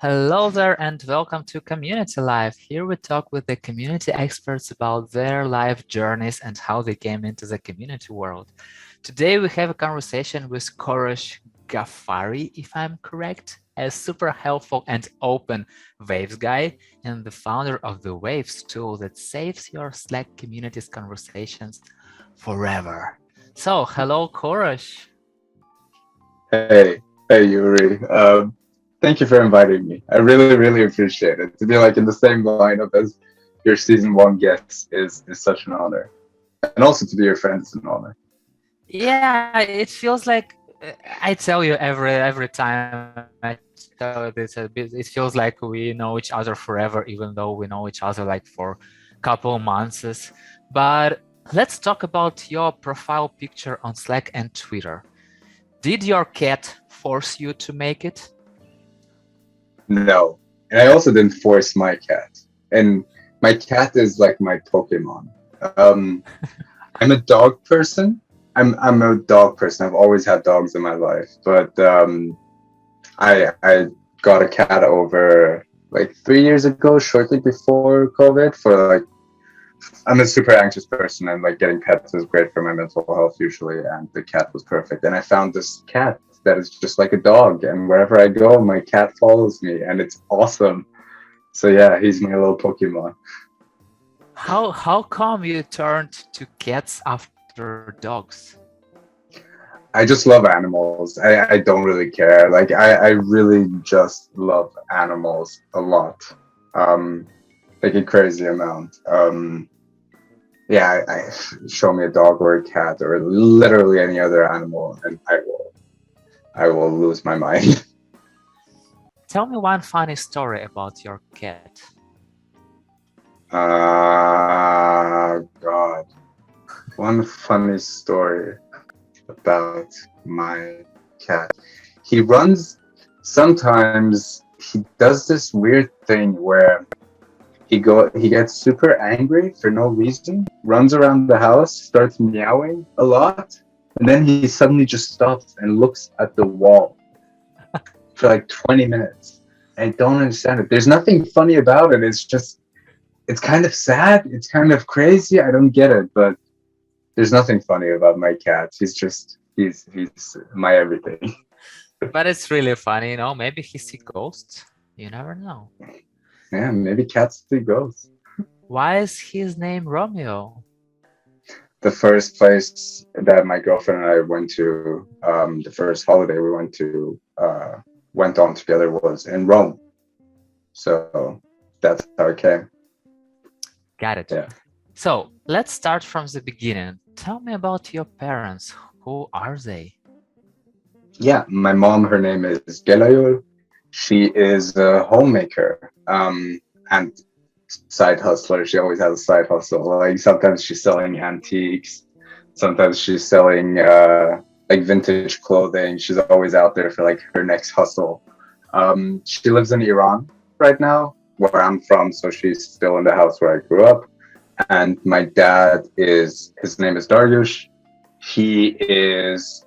Hello there and welcome to Community Life. Here we talk with the community experts about their life journeys and how they came into the community world. Today we have a conversation with Kourosh Ghaffari, if I'm correct, a super helpful and open Waves guy and the founder of the Waves tool that saves your Slack community's conversations forever. So, hello Kourosh. Hey, Yuri. Thank you for inviting me. I really appreciate it. To be like in the same lineup as your season one guest is such an honor, and also to be your friend is an honor. Yeah, it feels like I tell you every time I tell you this, it feels like we know each other forever, even though we know each other like for a couple months. But let's talk about your profile picture on Slack and Twitter. Did your cat force you to make it? No, and I also didn't force my cat, and my cat is like my Pokemon. Um, I'm a dog person. I'm a dog person. I've always had dogs in my life, but I got a cat over like 3 years ago, shortly before COVID. For like, I'm a super anxious person, and like getting pets is great for my mental health usually. And the cat was perfect. And I found this cat that is just like a dog, and wherever I go, my cat follows me, and it's awesome. So yeah, he's my little Pokemon. How come you turned to cats after dogs? I just love animals. I don't really care. Like I really just love animals a lot. Um, like a crazy amount. Yeah, I show me a dog or a cat or literally any other animal, and I will lose my mind. Tell me one funny story about your cat. God, one funny story about my cat. He runs. Sometimes he does this weird thing where he gets super angry for no reason, runs around the house, starts meowing a lot, and then he suddenly just stops and looks at the wall for like 20 minutes. I don't understand it. There's nothing funny about it. It's kind of sad. It's kind of crazy. I don't get it, but there's nothing funny about my cat. He's my everything. But it's really funny, maybe he see ghosts. You never know. Yeah, maybe cats see ghosts. Why is his name Romeo? The first place that my girlfriend and I went to, the first holiday we went on together was in Rome. So that's how it came. Got it. Yeah. So let's start from the beginning. Tell me about your parents. Who are they? Yeah, my mom, her name is Gelayul. She is a homemaker and side hustler. She always has a side hustle. Like sometimes she's selling antiques, sometimes she's selling like vintage clothing. She's always out there for like her next hustle. She lives in Iran right now, where I'm from, so she's still in the house where I grew up. And my dad is his name is Dariush. He is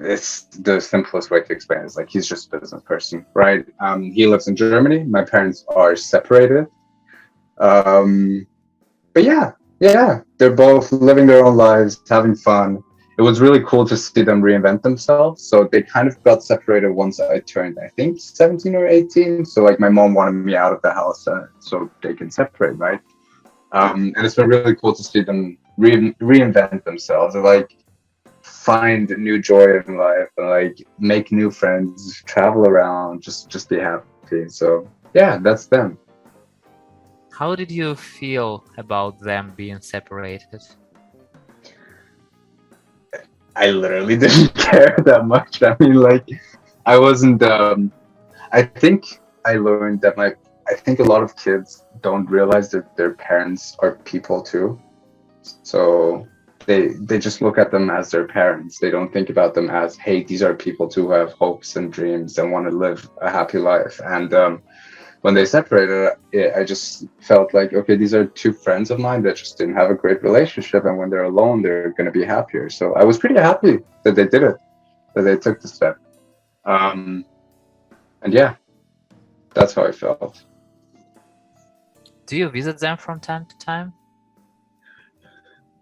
it's the simplest way to explain it is like he's just a business person, right? He lives in Germany. My parents are separated. Um, but yeah, they're both living their own lives, having fun. It was really cool to see them reinvent themselves. So they kind of got separated once I turned, I think, 17 or 18. So like my mom wanted me out of the house so they can separate, right? And it's been really cool to see them reinvent themselves. And, like find new joy in life and like make new friends, travel around, just be happy. So yeah, that's them. How did you feel about them being separated? I literally didn't care that much. I mean, like I wasn't. I think I learned that I think a lot of kids don't realize that their parents are people too. So they just look at them as their parents. They don't think about them as, hey, these are people too who have hopes and dreams and want to live a happy life. And when they separated, I just felt like, okay, these are two friends of mine that just didn't have a great relationship, and when they're alone, they're going to be happier. So I was pretty happy that they did it, that they took the step. Um, and yeah, That's how I felt. Do you visit them from time to time?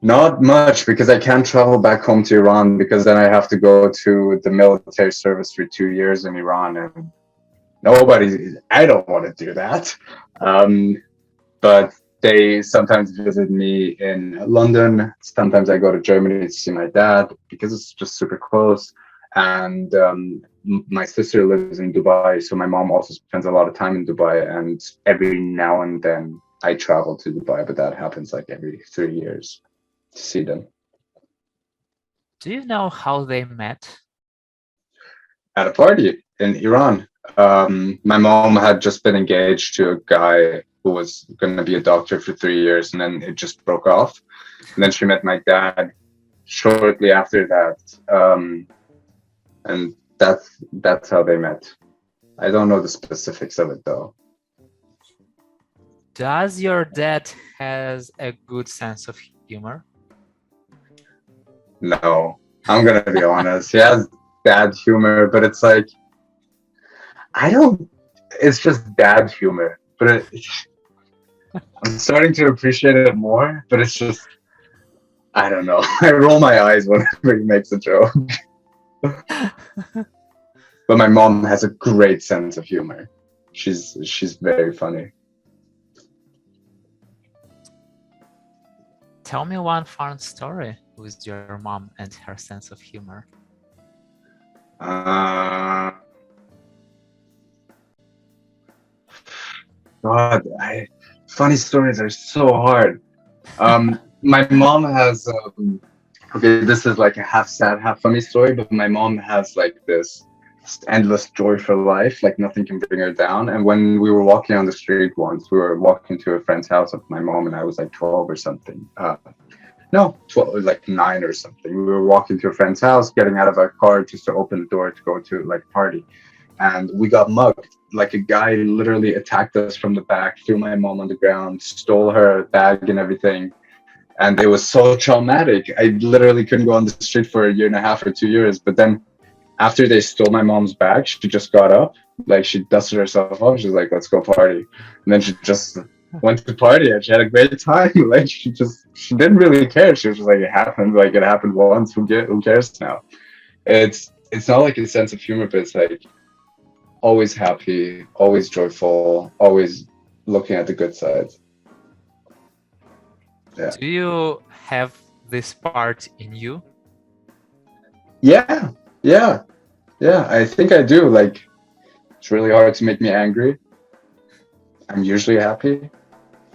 Not much because I can't travel back home to Iran because then I have to go to the military service for 2 years in Iran, and I don't want to do that. Um, but they sometimes visit me in London. Sometimes I go to Germany to see my dad because it's just super close. And my sister lives in Dubai, so my mom also spends a lot of time in Dubai. And every now and then I travel to Dubai, but that happens like every 3 years to see them. Do you know how they met? At a party in Iran. My mom had just been engaged to a guy who was going to be a doctor for 3 years, and then it just broke off. And then she met my dad shortly after that, and that's how they met. I don't know the specifics of it though. Does your dad has a good sense of humor? No, I'm gonna be honest. He has bad humor, but it's like I don't. It's just bad humor, but I'm starting to appreciate it more. But it's just I don't know. I roll my eyes whenever he makes a joke. But my mom has a great sense of humor. She's very funny. Tell me one fun story with your mom and her sense of humor. Uh, God, funny stories are so hard. My mom has okay, this is like a half sad, half funny story, but my mom has like this endless joy for life, like nothing can bring her down. And when we were walking on the street once, we were walking to a friend's house of my mom, and I was like 12 or something. No, 12, like 9 or something. We were walking to a friend's house, getting out of our car just to open the door to go to like party. And we got mugged. Like a guy literally attacked us from the back, threw my mom on the ground, stole her bag and everything. And it was so traumatic. I literally couldn't go on the street for a year and a half or 2 years. But then after they stole my mom's bag, she just got up, like she dusted herself off. She's like, "Let's go party," and then she just went to party and she had a great time. Like she didn't really care. She was just like, "It happened. Like it happened once. Who cares now?" It's not like a sense of humor, but it's like always happy, always joyful, always looking at the good side. Yeah. Do you have this part in you? Yeah, yeah, yeah. I think I do. Like it's really hard to make me angry. I'm usually happy.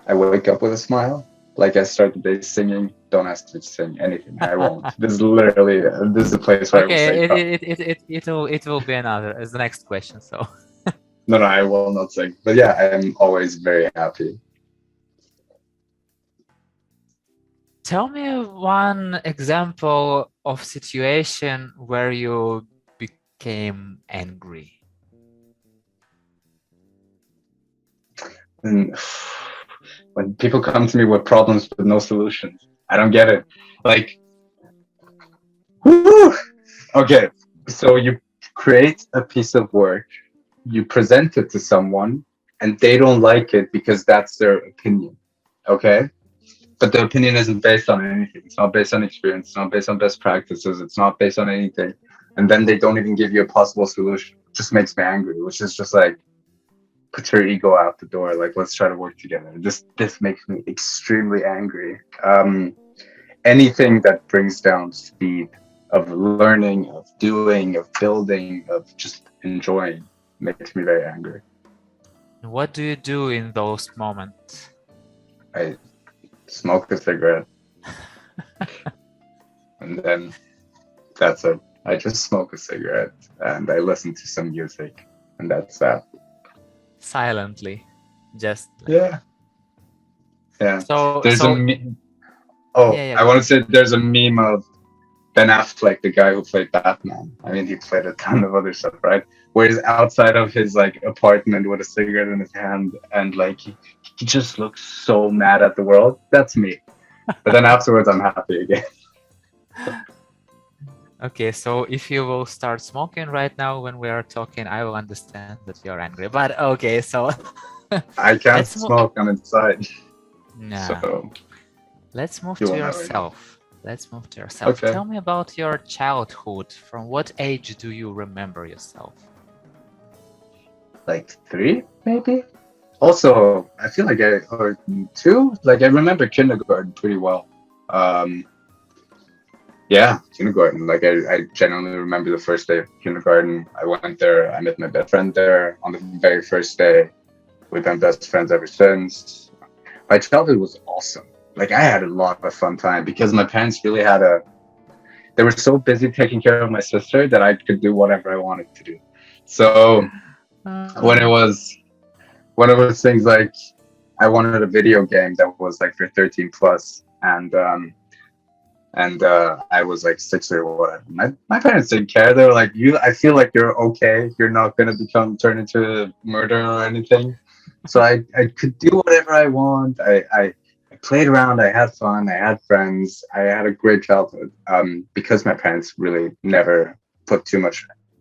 I wake up with a smile. Like I start the day singing. Don't ask me to sing anything. I won't. This is literally this is a place where I will say, Okay, oh, it will be another as the next question. So no, no, I will not sing. But yeah, I am always very happy. tell me one example of situation where you became angry. And when people come to me with problems with no solutions, I don't get it. Like, whew. Okay, so you create a piece of work, you present it to someone, and they don't like it because that's their opinion. Okay? But the opinion isn't based on anything. It's not based on experience. It's not based on best practices. It's not based on anything. And then they don't even give you a possible solution. It just makes me angry, which is just like, put your ego out the door. Like, let's try to work together. This makes me extremely angry. Anything that brings down speed of learning, of doing, of building, of just enjoying makes me very angry. What do you do in those moments? I smoke a cigarette and then that's it. I just smoke a cigarette and I listen to some music and that's that. Silently, just Yeah. Yeah. so There's so I want to say there's a meme of Ben Affleck, the guy who played Batman. I mean, he played a ton of other stuff, right? Where he's outside of his like apartment with a cigarette in his hand, and like he just looks so mad at the world. That's me. But then afterwards, I'm happy again. Okay, so if you will start smoking right now when we are talking, I will understand that you're angry. But okay, so I can't let's move. smoke. I'm inside, Nah, so let's move you to will never know. yourself. Let's move to yourself. Okay, Tell me about your childhood. From what age do you remember yourself? like three maybe. Also, I feel like I or two. Like I remember kindergarten pretty well. Um, yeah, kindergarten. Like I genuinely remember the first day of kindergarten. I went there. I met my best friend there on the very first day. We've been best friends ever since. My childhood was awesome. Like I had a lot of fun time because my parents really had a. They were so busy taking care of my sister that I could do whatever I wanted to do. So when it Uh, was when it was things like I wanted a video game that was like for 13 plus, and I was like 6 or whatever. My parents didn't care. They were like, "You, I feel like you're okay. You're not gonna become turned into a murderer or anything." So I could do whatever I want. I played around. I had fun. I had friends. I had a great childhood. Because my parents really never put too much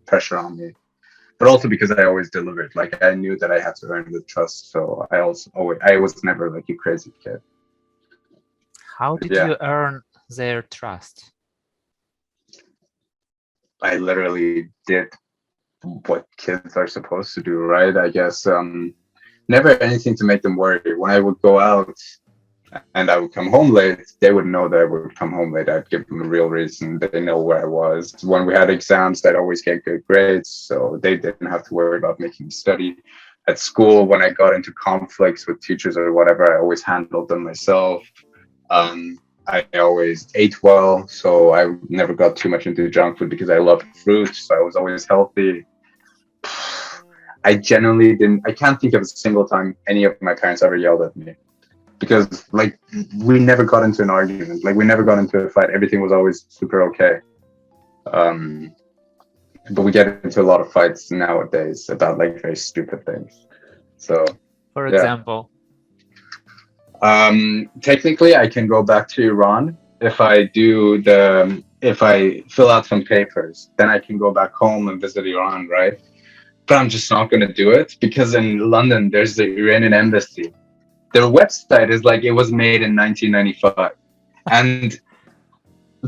pressure on me, but also because I always delivered. Like I knew that I had to earn the trust. So I was never like a crazy kid. how But did yeah, you earn their trust? I literally did what kids are supposed to do, right? I guess never anything to make them worry. When I would go out and I would come home late, they would know that I would come home late. I'd give them a real reason. They know where I was. When we had exams, I'd always get good grades, so they didn't have to worry about making me study. At school, when I got into conflicts with teachers or whatever, I always handled them myself. I always ate well, so I never got too much into junk food because I loved fruit, so I was always healthy. I genuinely didn't. I can't think of a single time any of my parents ever yelled at me because, like, we never got into an argument. Like, we never got into a fight. Everything was always super okay. Um, but we get into a lot of fights nowadays about like very stupid things. So For yeah. example, Technically, I can go back to Iran if I fill out some papers. Then I can go back home and visit Iran, right? But I'm just not going to do it because in London there's the Iranian embassy. Their website is like it was made in 1995, and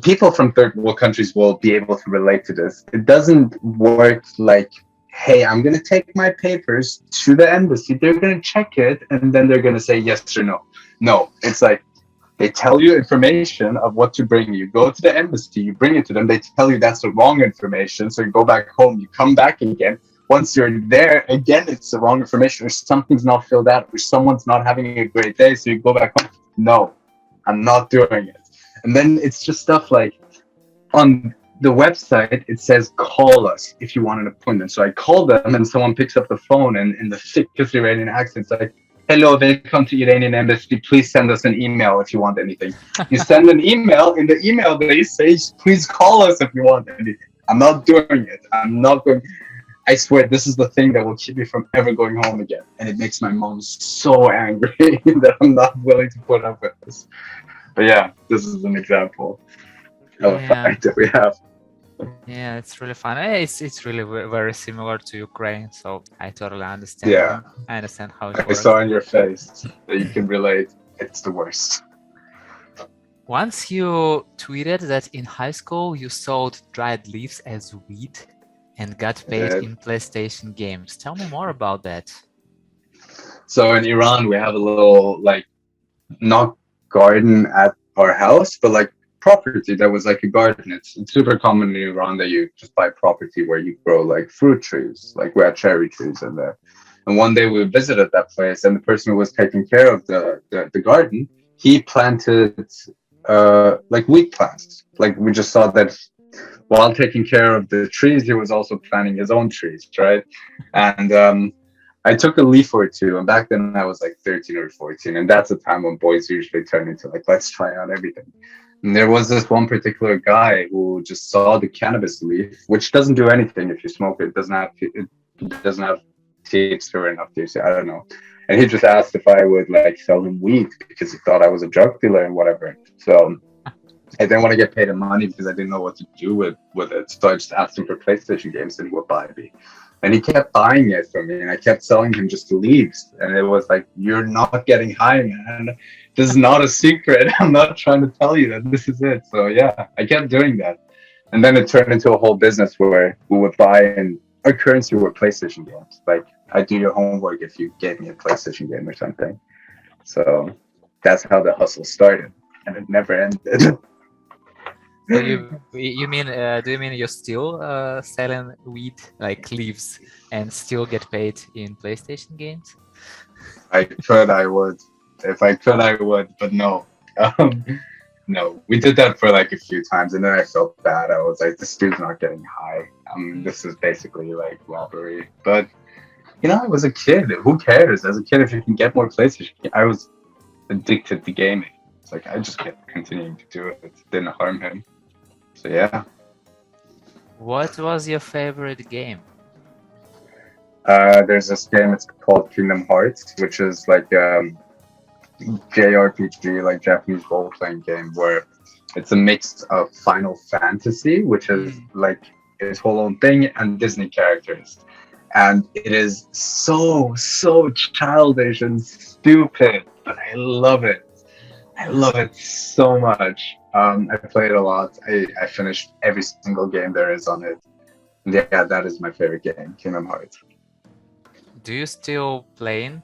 people from third world countries will be able to relate to this. It doesn't work like, hey, I'm going to take my papers to the embassy. They're going to check it, and then they're going to say yes or no. No, it's like they tell you information of what to bring. You go to the embassy, you bring it to them. They tell you that's the wrong information. So you go back home, you come back again. Once you're there, again, it's the wrong information, or something's not filled out, or someone's not having a great day. So you go back home. No, I'm not doing it. And then it's just stuff like on the website, it says call us if you want an appointment. So I call them and someone picks up the phone and in the thickest Iranian accent, it's like, hello, welcome to Iranian embassy. Please send us an email if you want anything. You send an email. In the email, they say, please call us if you want anything. I'm not doing it. I'm not going. I swear, this is the thing that will keep me from ever going home again. And it makes my mom so angry that I'm not willing to put up with this. But yeah, this is an example of a yeah, fight that we have. yeah, it's really fun. It's really very similar to Ukraine, so I totally understand Yeah, you. I understand how it I works. saw in your face that you can relate. It's the worst. Once you tweeted that in high school you sold dried leaves as weed and got I paid did. in PlayStation games. Tell me more about that. So in Iran, we have a little like not garden at our house, but like property that was like a garden. It's super common in Iran that you just buy property where you grow like fruit trees, like we had cherry trees in there. And one day we visited that place, and the person who was taking care of the garden, he planted like wheat plants. Like we just saw that while taking care of the trees, he was also planting his own trees, right? And I took a leaf or two, and back then I was like 13 or 14, and that's the time when boys usually turn into like, let's try out everything. And there was this one particular guy who just saw the cannabis leaf, which doesn't do anything if you smoke it. It doesn't have THC or enough THC. I don't know. And he just asked if I would like sell him weed because he thought I was a drug dealer and whatever. So I didn't want to get paid the money because I didn't know what to do with it. So I just asked him for PlayStation games and he would buy me. And he kept buying it for me and I kept selling him just leaves. And it was like, you're not getting high, man. This is not a secret. I'm not trying to tell you that this is it. So yeah, I kept doing that. And then it turned into a whole business where we would buy and our currency were PlayStation games. Like I'd do your homework if you gave me a PlayStation game or something. So that's how the hustle started. And it never ended. So you mean do you mean you're still selling weed like leaves and still get paid in PlayStation games? I could, I would. If I could, I would, but no. Um, no, we did that for like a few times, and then I felt bad. I was like, this dude's not getting high. This is basically like robbery. But you know, I was a kid. Who cares? As a kid, if you can get more PlayStation, I was addicted to gaming. It's like I just kept continuing to do it. It didn't harm him. So yeah. What was your favorite game? There's this game. It's called Kingdom Hearts, which is like JRPG, like Japanese role playing game, where it's a mix of Final Fantasy, which is like its whole own thing, and Disney characters. And it is so childish and stupid, but I love it. I love it so much. I play it a lot. I finished every single game there is on it. And yeah, that is my favorite game, Kingdom Hearts. Do you still playing?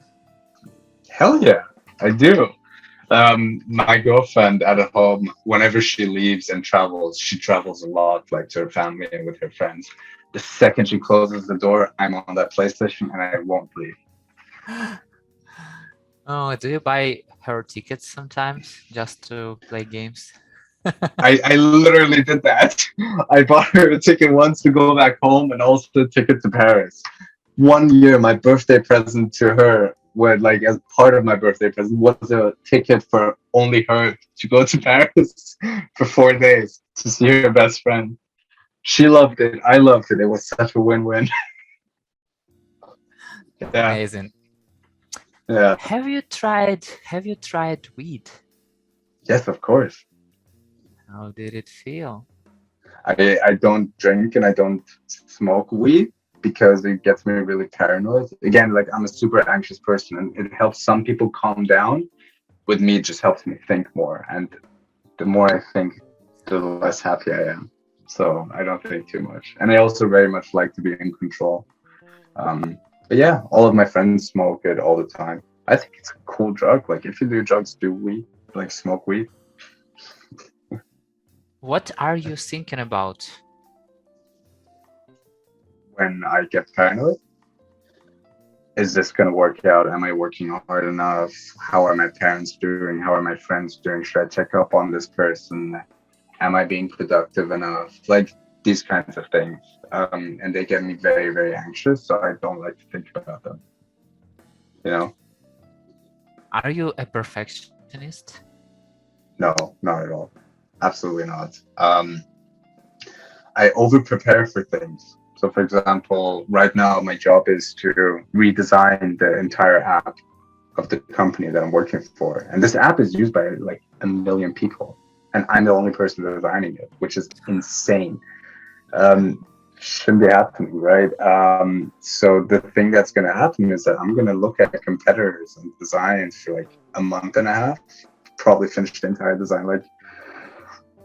Hell yeah, I do. My girlfriend at home, whenever she leaves and travels, she travels a lot, like to her family and with her friends. The second she closes the door, I'm on that PlayStation and I won't leave. Oh, do you buy her tickets sometimes just to play games? I literally did that. I bought her a ticket once to go back home and also a ticket to Paris. One year, my birthday present to her, where like as part of my birthday present, was a ticket for only her to go to Paris for 4 days to see her best friend. She loved it. I loved it. It was such a win-win. Yeah, Amazing. yeah. Have you tried weed? Yes, of course. How did it feel? I don't drink and I don't smoke weed because it gets me really paranoid. Again, like I'm a super anxious person and it helps some people calm down. With me, it just helps me think more. And the more I think, the less happy I am. So I don't think too much. And I also very much like to be in control. But yeah, all of my friends smoke it all the time. I think it's a cool drug. Like if you do drugs, do weed, like smoke weed. What are you thinking about? When I get paranoid, is this going to work out? Am I working hard enough? How are my parents doing? How are my friends doing? Should I check up on this person? Am I being productive enough? Like these kinds of things. And they get me very anxious. So I don't like to think about them. You know? Are you a perfectionist? No, not at all. Absolutely not. I over prepare for things. So, for example, right now my job is to redesign the entire app of the company that I'm working for. And this app is used by like 1 million people. And I'm the only person designing it, which is insane. Shouldn't be happening, right? So the thing that's going to happen is that I'm going to look at competitors and designs for like a month and a half, probably finish the entire design like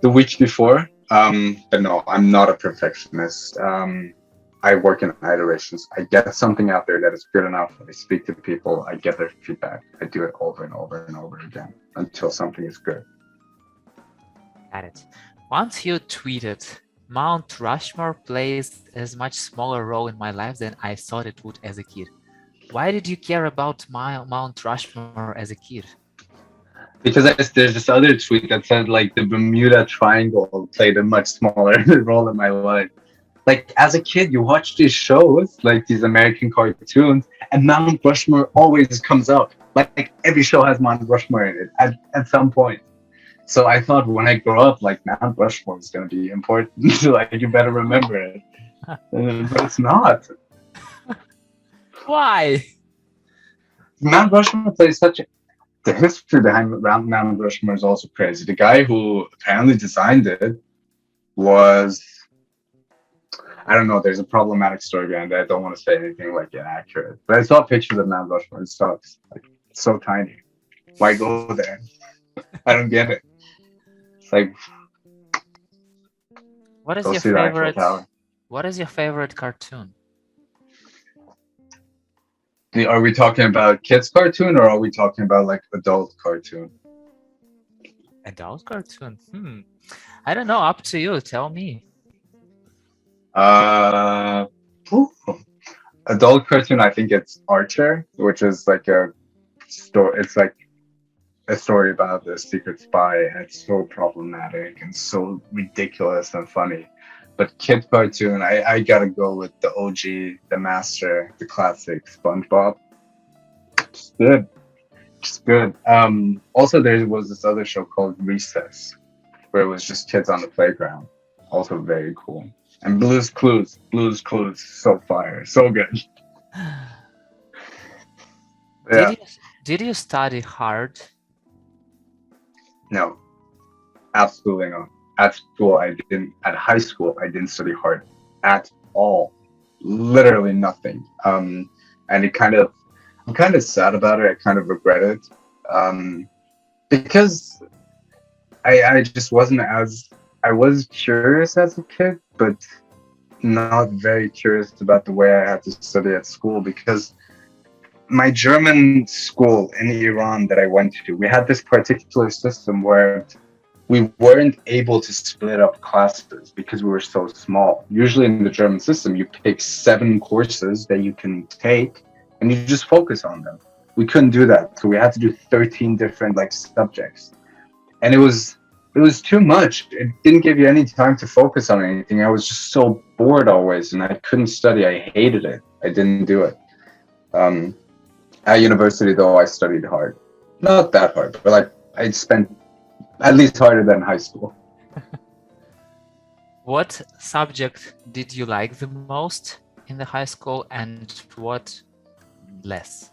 the week before. But no, I'm not a perfectionist. I work in iterations. I get something out there that is good enough. I speak to people. I get their feedback. I do it over and over and over again until something is good. Got it. Once you tweeted, Mount Rushmore plays a much smaller role in my life than I thought it would as a kid. Why did you care about Mount Rushmore as a kid? Because there's this other tweet that said like the Bermuda Triangle played a much smaller role in my life. Like as a kid, you watch these shows, like these American cartoons, and Mount Rushmore always comes up. Like every show has Mount Rushmore in it at some point. So I thought when I grow up, like Mount Rushmore is going to be important. Like you better remember it. But it's not. Why? Mount Rushmore plays such a The history behind Mount Rushmore is also crazy. The guy who apparently designed it was, I don't know, there's a problematic story behind it. I don't want to say anything like inaccurate. But I saw pictures of Mount Rushmore. It sucks. Like, it's so tiny. Why go there? I don't get it. It's like, What go is your see the Eiffel favorite? Tower. What is your favorite cartoon? Are we talking about kids cartoon or are we talking about like adult cartoon? Adult cartoon? I don't know. Up to you. Tell me. Uh, Ooh. Adult cartoon, I think it's Archer, which is like a story. It's like a story about the secret spy, and it's so problematic and so ridiculous and funny. But kid cartoon, I gotta go with the OG, the master, the classic SpongeBob. It's good. It's good. Also there was this other show called Recess, where it was just kids on the playground. Also very cool. And Blues Clues, so fire, so good. Did Yeah, you did you study hard? no, absolutely not. At school, I didn't. At high school, I didn't study hard at all. Literally nothing. And I'm kind of sad about it. I kind of regret it. Um, because I just wasn't as I was curious as a kid, but not very curious about the way I had to study at school because my German school in Iran that I went to, we had this particular system where we weren't able to split up classes because we were so small. Usually in the German system, you pick 7 courses that you can take and you just focus on them. We couldn't do that. So we had to do 13 different like subjects. And it was too much. It didn't give you any time to focus on anything. I was just so bored always and I couldn't study. I hated it. I didn't do it. Um, at university though, I studied hard. Not that hard, but like I spent at least harder than high school. What subject did you like the most in the high school and what less?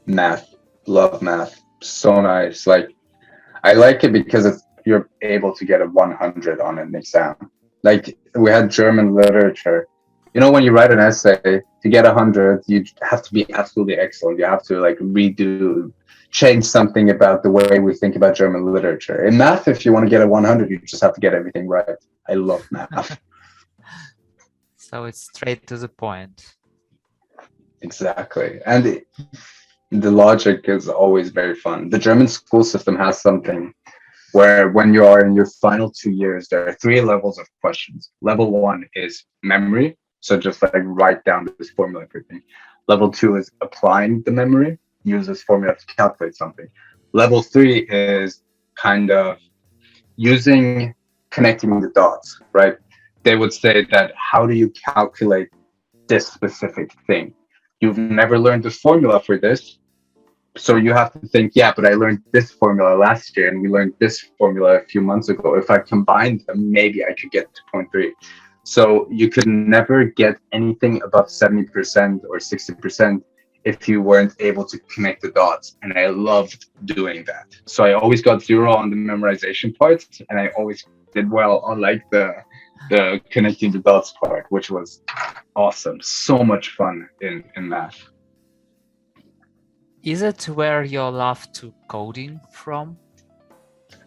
Math. Love math. So nice. Like I like it because you're able to get a 100 on an exam. Like we had German literature. You know, when you write an essay to get 100, you have to be absolutely excellent. You have to like change something about the way we think about German literature. In math, if you want to get a 100, you just have to get everything right. I love math. So it's straight to the point. Exactly. And the logic is always very fun. The German school system has something where when you are in your final 2 years, there are 3 levels of questions. Level 1 is memory. So just like write down this formula for everything. Level 2 is applying the memory, use this formula to calculate something. Level 3 is kind of using connecting the dots, right? They would say that how do you calculate this specific thing? You've never learned the formula for this, so you have to think, yeah, but I learned this formula last year and we learned this formula a few months ago. If I combined them, maybe I could get to point 3. So you could never get anything above 70% or 60% if you weren't able to connect the dots. And I loved doing that. So I always got 0 on the memorization part and I always did well on like the connecting the dots part, which was awesome. So much fun in math. Is it where your love to coding from?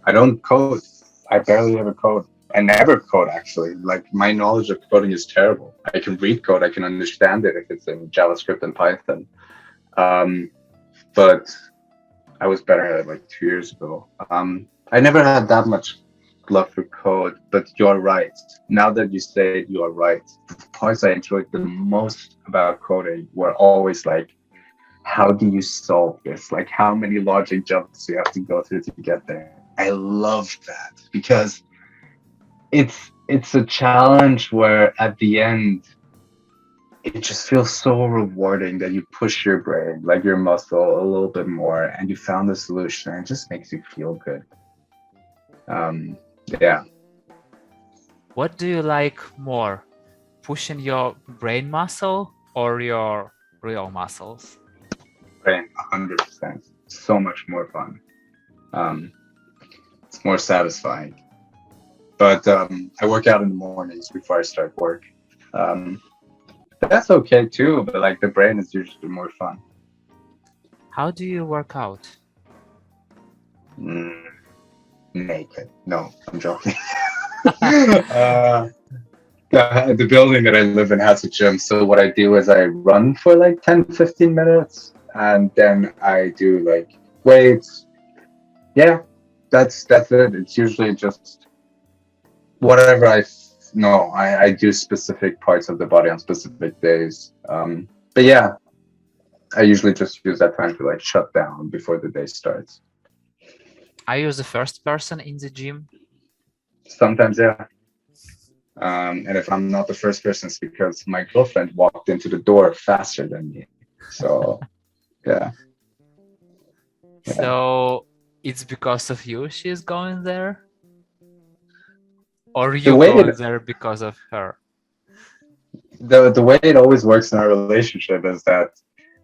I don't code. I barely ever code. I never code actually. Like my knowledge of coding is terrible. I can read code. I can understand it if it's in JavaScript and Python. Um, but I was better at it like 2 years ago. I never had that much love for code, but you're right. Now that you say it, you are right. The parts I enjoyed the most about coding were always like, how do you solve this? Like how many logic jumps do you have to go through to get there? I love that because it's a challenge where at the end it just feels so rewarding that you push your brain, like your muscle, a little bit more, and you found the solution. And it just makes you feel good. Yeah, What do you like more? Pushing your brain muscle or your real muscles? brain, 100%. so much more fun. Um, it's more satisfying. But I work out in the mornings before I start work. Um, that's okay too, but like the brain is usually more fun. How do you work out? Mm, naked. No, I'm joking. uh, the building that I live in has a gym, so what I do is I run for like 10, 15 minutes, and then I do like weights. Yeah, that's it. It's usually just whatever no, I do specific parts of the body on specific days. But yeah, I usually just use that time to like shut down before the day starts. Are you the first person in the gym? Sometimes, yeah. And if I'm not the first person, it's because my girlfriend walked into the door faster than me. So yeah, yeah. So it's because of you she's going there? Or The you way going it there because of her? the way it always works in our relationship is that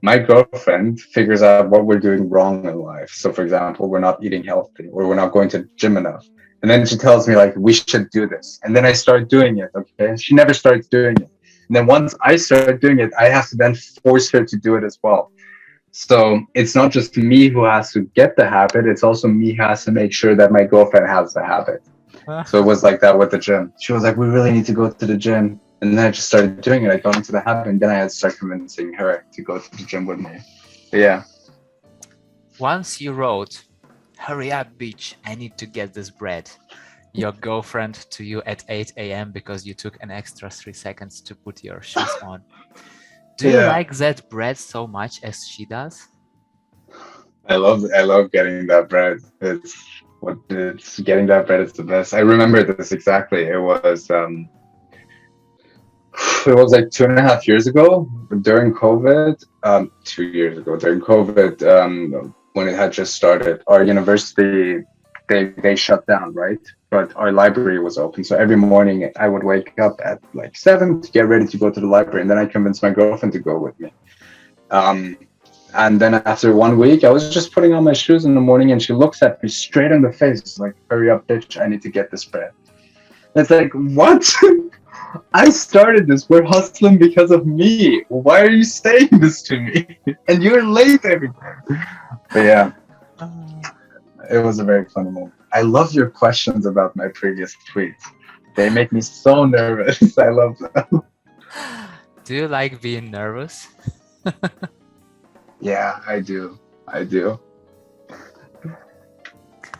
my girlfriend figures out what we're doing wrong in life. So for example, we're not eating healthy or we're not going to the gym enough. And then she tells me like we should do this. And then I start doing it. Okay. She never starts doing it. And then once I start doing it, I have to then force her to do it as well. So it's not just me who has to get the habit, it's also me who has to make sure that my girlfriend has the habit. So it was like that with the gym. She was like, we really need to go to the gym. And then I just started doing it. I got into the habit, and then I had to start convincing her to go to the gym with me. But yeah. Once you wrote, "Hurry up, bitch, I need to get this bread." Your girlfriend to you at 8 a.m. because you took an extra 3 seconds to put your shoes on. Do you Yeah. like that bread so much as she does? I love getting that bread. It's getting that bread is the best. I remember this exactly. It was like 2.5 years ago during COVID. 2 years ago during COVID, when it had just started. Our university, they shut down, right? But our library was open. So every morning I would wake up at like 7 to get ready to go to the library, and then I convinced my girlfriend to go with me. Um, and then after 1 week, I was just putting on my shoes in the morning, and she looks at me straight in the face, like, "Hurry up, bitch! I need to get this bread." It's like, what? I started this. We're hustling because of me. Why are you saying this to me? And you're late every time. But yeah, it was a very funny moment. I love your questions about my previous tweets. They make me so nervous. I love them. Do you like being nervous? Yeah, I do. I do.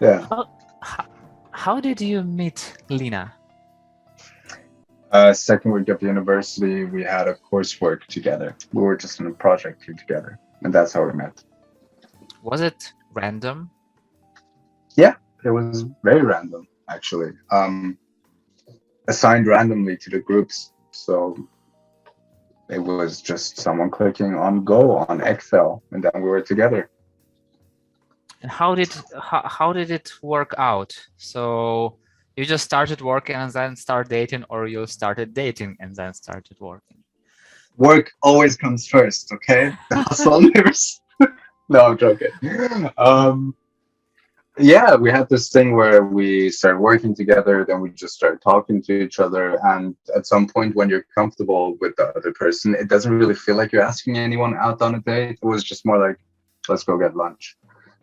Yeah. How did you meet Lina? Second week of university, we had a coursework together. We were just in a project here together, and that's how we met. Was it random? Yeah, it was very random, actually. Assigned randomly to the groups. So it was just someone clicking on go on Excel, and then we were together. And how did it work out? So you just started working and then start dating, or you started dating and then started working? Work always comes first, okay? The hustle never. No, I'm joking. Um, yeah, we had this thing where we started working together, then we just started talking to each other, and at some point when you're comfortable with the other person, it doesn't really feel like you're asking anyone out on a date. It was just more like, let's go get lunch.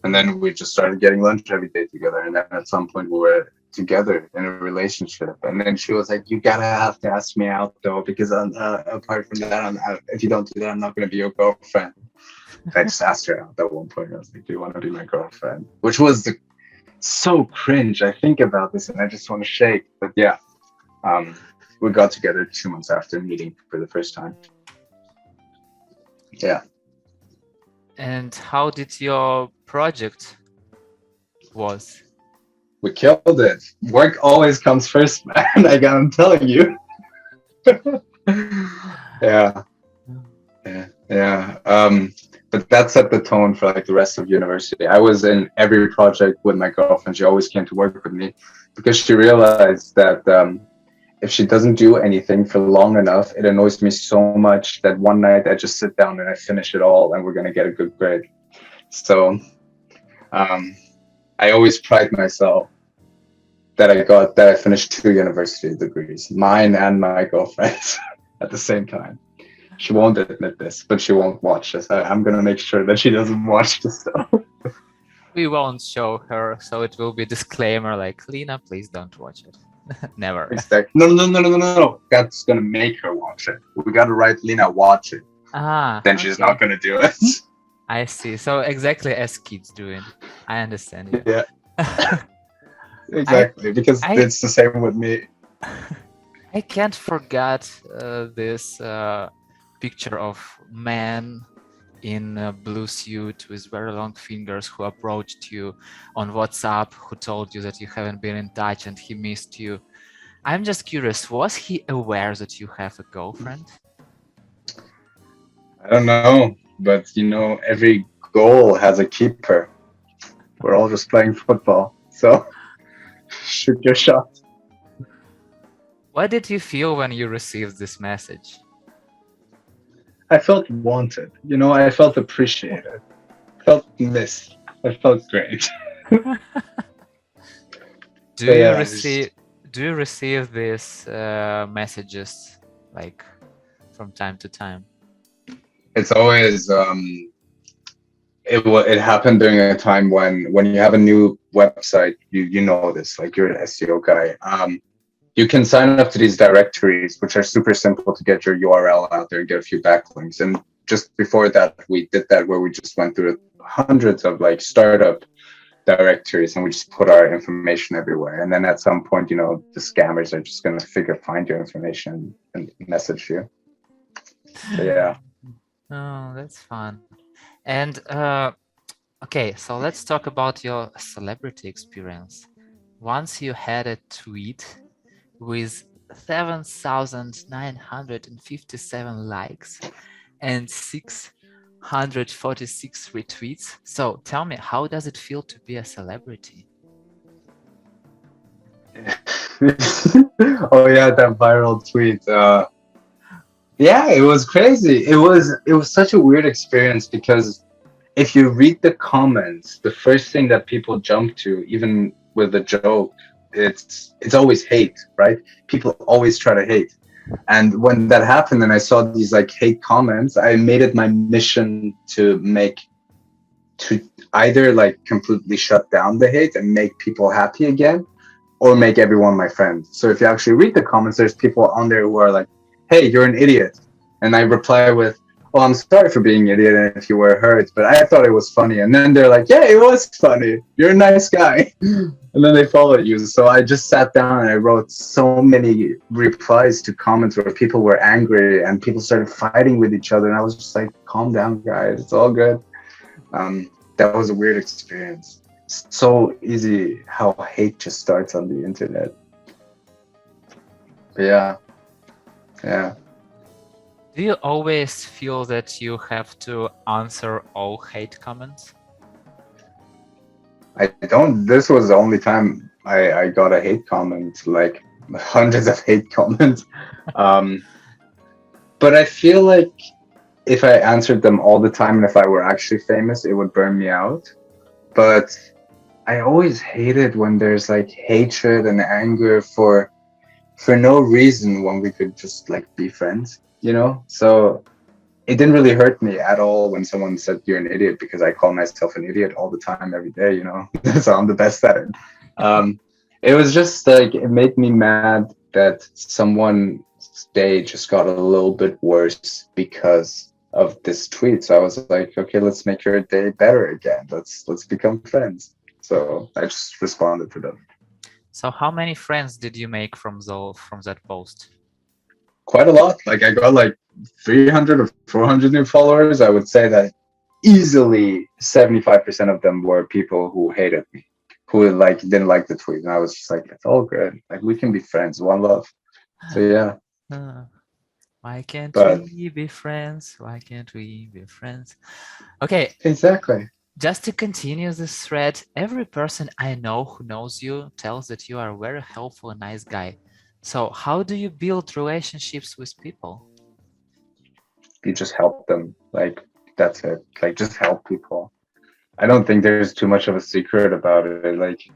And then we just started getting lunch every day together, and then at some point we were together in a relationship. And then she was like, you gotta have to ask me out though, because apart from that, if you don't do that, I'm not gonna be your girlfriend. I just asked her out at one point. I was like, do you want to be my girlfriend? Which was so cringe. I think about this and I just want to shake. But yeah, we got together 2 months after meeting for the first time. Yeah. And how did your project was? We killed it. Work always comes first, man. I'm telling you. Yeah. Yeah. But that set the tone for like the rest of university. I was in every project with my girlfriend. She always came to work with me because she realized that if she doesn't do anything for long enough, it annoys me so much that one night I just sit down and I finish it all and we're gonna get a good grade. So Um, I always pride myself that I finished 2 university degrees, mine and my girlfriend's at the same time. She won't admit this, but she won't watch this. I'm gonna make sure that she doesn't watch this stuff. We won't show her, so it will be disclaimer like, Lena, please don't watch it. Never. It's like, no, no, no, no, no, no, no. That's gonna make her watch it. We gotta write Lena watch it. Then she's Okay. not gonna do it. I see. So exactly as kids doing. I understand you. Yeah, I exactly. Because I it's the same with me. I can't forget this picture of man in a blue suit with very long fingers who approached you on WhatsApp, who told you that you haven't been in touch and he missed you. I'm just curious, was he aware that you have a girlfriend? I don't know, but every goal has a keeper. We're all just playing football, so shoot your shot. What did you feel when you received this message? I felt wanted. I felt appreciated. Felt missed. I felt great. Do So you yeah, receive these messages like from time to time? it's always it happened during a time when you have a new website, you know this, like you're an SEO guy. You can sign up to these directories, which are super simple to get your URL out there and get a few backlinks. And just before that, we did that where we just went through hundreds of like startup directories and we just put our information everywhere. And then at some point, the scammers are just going to find your information and message you. So yeah. Oh, that's fun. And okay, so let's talk about your celebrity experience. Once you had a tweet with 7,957 likes and 646 retweets. So tell me, how does it feel to be a celebrity? Oh yeah, that viral tweet. Yeah, it was crazy. It was such a weird experience because if you read the comments, the first thing that people jump to, even with a joke, it's always hate, right? People always try to hate. And when that happened and I saw these like hate comments, I made it my mission to either like completely shut down the hate and make people happy again, or make everyone my friend. So if you actually read the comments, there's people on there who are like, "Hey, you're an idiot," and I reply with, "Oh, I'm sorry for being an idiot if you were hurt, but I thought it was funny." And then they're like, "Yeah, it was funny. You're a nice guy," and then they follow you. So I just sat down and I wrote so many replies to comments where people were angry and people started fighting with each other, and I was just like, "Calm down, guys. It's all good." That was a weird experience. So easy how hate just starts on the internet. But yeah. Do you always feel that you have to answer all hate comments? I don't. This was the only time I got a hate comment, like hundreds of hate comments. Um, but I feel like if I answered them all the time and if I were actually famous, it would burn me out. But I always hated when there's like hatred and anger for no reason when we could just like be friends. So it didn't really hurt me at all when someone said you're an idiot, because I call myself an idiot all the time, every day. So I'm the best at it. It was just like it made me mad that someone's day just got a little bit worse because of this tweet. So I was like, okay, let's make your day better again. Let's become friends. So I just responded to them. So how many friends did you make from that post? Quite a lot. Like I got like 300 or 400 new followers. I would say that easily 75% of them were people who hated me, who like didn't like the tweet. And I was just like, it's all good. Like we can be friends. One love. So yeah. Why can't But we be friends? Why can't we be friends? Okay, exactly. just to continue this thread, every person I know who knows you tells that you are a very helpful and nice guy. So how do you build relationships with people? You just help them. Like that's it. Like just help people. I don't think there's too much of a secret about it. Like,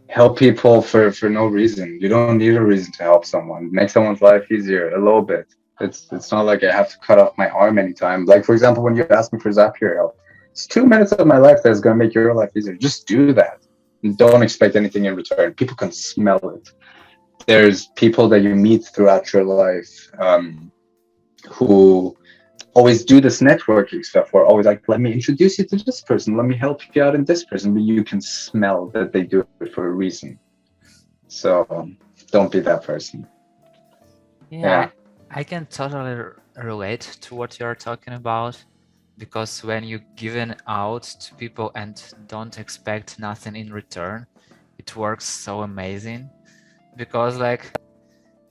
help people for no reason. You don't need a reason to help someone. Make someone's life easier a little bit. It's not like I have to cut off my arm anytime. Like, for example, when you ask me for Zapier help, it's 2 minutes of my life that's gonna make your life easier. Just do that. And don't expect anything in return. People can smell it. There's people that you meet throughout your life, who always do this networking stuff, or always like, let me introduce you to this person, let me help you out in this person, but you can smell that they do it for a reason. So don't be that person. Yeah, Yeah. I can totally relate to what you're talking about, because when you given out to people and don't expect nothing in return, it works so amazing. Because like,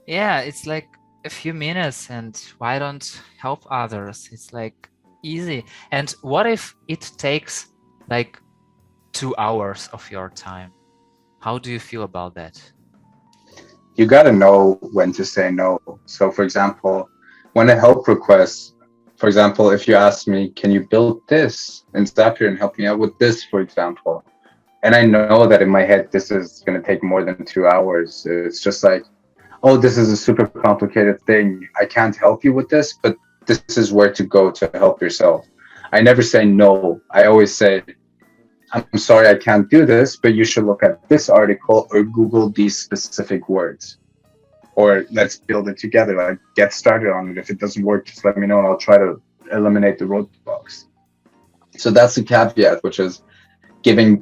yeah, it's like a few minutes, and why don't help others? It's like easy. And what if it takes like 2 hours of your time? How do you feel about that? You got to know when to say no. So for example, when a help request, for example, if you ask me, can you build this in Zapier and help me out with this, for example, and I know that in my head this is going to take more than 2 hours, it's just like, oh, this is a super complicated thing, I can't help you with this, but this is where to go to help yourself. I never say no. I always say, I'm sorry I can't do this, but you should look at this article or Google these specific words. Or let's build it together. Like, get started on it. If it doesn't work, just let me know and I'll try to eliminate the roadblocks. So that's the caveat, which is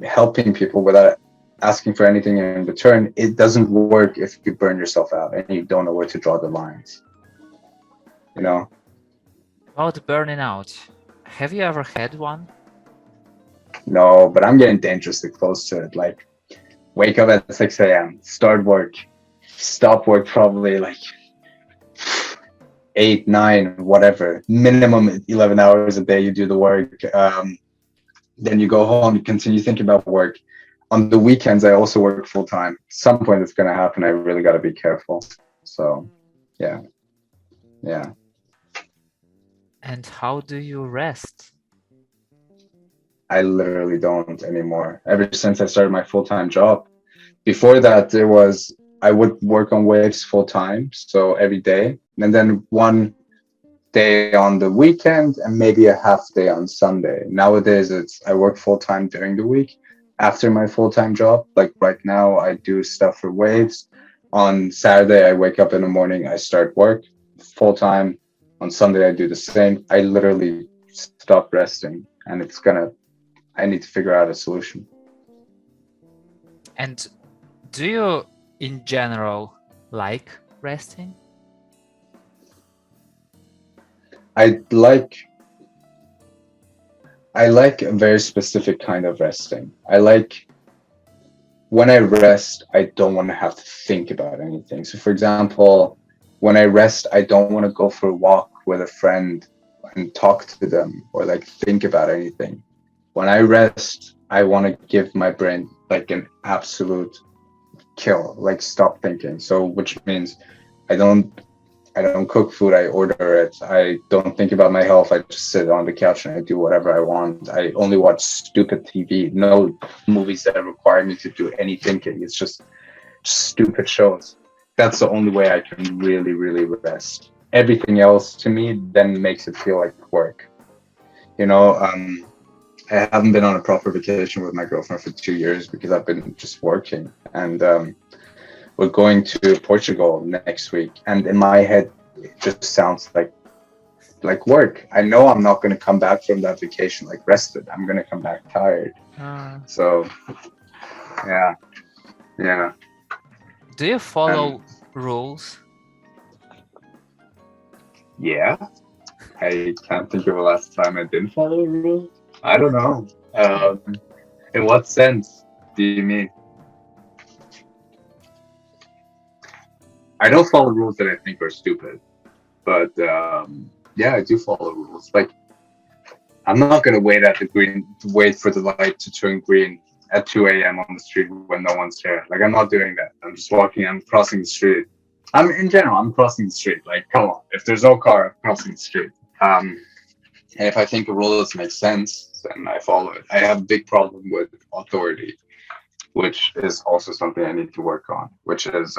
helping people without asking for anything in return. It doesn't work if you burn yourself out and you don't know where to draw the lines. You know? About burning out, have you ever had one? No, but I'm getting dangerously close to it. Like, wake up at 6 a.m., start work, stop work probably like 8, 9, whatever, minimum 11 hours a day. You do the work. Then you go home, you continue thinking about work. On the weekends, I also work full time. Some point it's going to happen. I really got to be careful. So, yeah, yeah. And how do you rest? I literally don't anymore. Ever since I started my full time job. Before that, I would work on waves full time, so every day, and then one day on the weekend and maybe a half day on Sunday. Nowadays, it's I work full time during the week after my full time job. Like right now, I do stuff for waves. On Saturday, I wake up in the morning, I start work full time. On Sunday, I do the same. I literally stop resting, and I need to figure out a solution. And do you, in general, like resting? I like I like a very specific kind of resting. I like when I rest, I don't want to have to think about anything. So, for example, when I rest, I don't want to go for a walk with a friend and talk to them or like think about anything. When I rest, I want to give my brain like an absolute kill, like stop thinking. So, which means I don't I don't cook food, I order it. I don't think about my health. I just sit on the couch and I do whatever I want. I only watch stupid TV, no movies that require me to do any thinking. It's just stupid shows. That's the only way I can really, really rest. Everything else to me then makes it feel like work. You know, I haven't been on a proper vacation with my girlfriend for 2 years because I've been just working. And we're going to Portugal next week. And in my head, it just sounds like work. I know I'm not going to come back from that vacation like rested. I'm going to come back tired. Uh, So yeah, yeah. do you And follow rules? yeah, I can't think of the last time I didn't follow a rule. I don't know. In what sense do you mean? I don't follow rules that I think are stupid, but yeah, I do follow rules. Like, I'm not gonna wait for the light to turn green at 2 a.m. on the street when no one's there. Like, I'm not doing that. I'm just walking. I'm crossing the street. In general, I'm crossing the street. Like, come on. If there's no car, I'm crossing the street. And if I think a rule doesn't make sense, and I follow it. I have a big problem with authority, which is also something I need to work on, which is